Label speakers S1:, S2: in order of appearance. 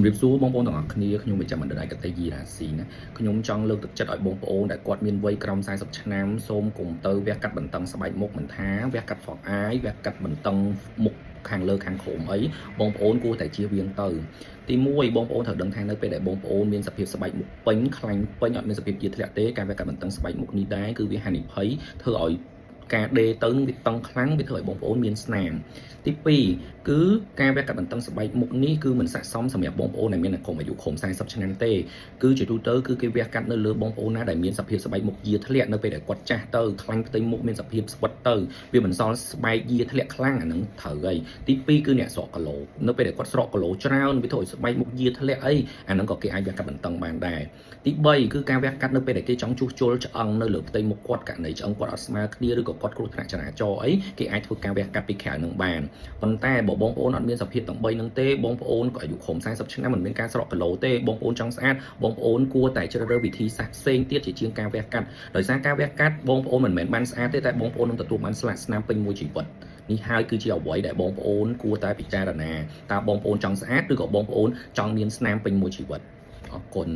S1: រៀបសួរបងប្អូនទាំងអស់គ្នាខ្ញុំវិជ្ជបណ្ឌិតឯកទេសយីរាស៊ីណាខ្ញុំចង់លើកទឹកចិត្តឲ្យបងប្អូនដែលគាត់មានវ័យក្រោម40ឆ្នាំសូមកុំទៅវះកាត់បន្តឹងស្បែកមុខមិនថាវះកាត់ហ្វកអាយវះកាត់បន្តឹងមុខខាងលើខាងក្រោមអីបងប្អូនគួរតែជៀសវាងទៅទី1បងប្អូនត្រូវដឹងថានៅពេលដែលបងប្អូនមានសភាពស្បែកមុខពេញខ្លាញ់ពេញអត់មានសភាពជាធ្លាក់ទេការវះកាត់បន្តឹងស្បែកមុខនេះដែរគឺវាហានិភ័យធ្វើឲ្យការដេរទៅនឹងវាតឹងខ្លាំងវាធ្វើឲ្យបងប្អូនមានស្នាមទី2គឺការវះកាត់បន្តឹងស្បែកមុខនេះគឺមិនស័ក្តិសមសម្រាប់បងប្អូនដែលមានអាយុក្រោម40ឆ្នាំទេគឺជាទូទៅគឺគេវះកាត់នៅលើបងប្អូនណាដែលមានសភាពស្បែកមុខយាធ្លាក់នៅពេលដែលគាត់ចាស់ទៅខ្លាញ់ផ្ទៃមុខមានសភាពស្វិតទៅវាមិនសល់ស្បែកយាធ្លាក់ខ្លាំងអានឹងត្រូវហើយទី2គឺអ្នកស្រកគីឡូនៅពេលដែលគាត់ស្រកគីឡូច្រើនវាធ្វើឲ្យស្បែកមុខយាធ្លាក់អីអានឹងក៏គេអាចវះកាត់បន្តឹងបានដែរទី3គឺការវះកាត់នៅពេលដែលគេចង់ជួសជុលឆ្អឹងនៅលើផ្ទៃមុខគាត់ករណីឆ្អឹងគាត់អត់ស្មើគ្នាឬក៏គាត់គ្រោះថ្នាក់ចរាចរណ៍អីគេអាចធ្វើការវះកាត់ពីក្រៅនឹងបានប៉ុន្តែបើបងប្អូនអត់មានសភាពទាំង3នឹងទេបងប្អូនក៏អាយុក្រោម40ឆ្នាំមិនមានការស្រកគីឡូទេបងប្អូនចង់ស្អាតបងប្អូនគួរតែជ្រើសរើសវិធីសាស្ត្រផ្សេងទៀតជាជាងការវះកាត់ដោយសារការវះកាត់បងប្អូនមិនមែនបានស្អាតទេតែបងប្អូននឹងទទួលបានស្លាកស្នាមពេញមួយជីវិតនេះហើយគឺជាអ្វីដែលបងប្អូនគួរតែពិចារណាតើបងប្អូនចង់ស្អាតឬក៏បងប្អូនចង់មានស្នាមពេញមួយជីវិតអរគុណ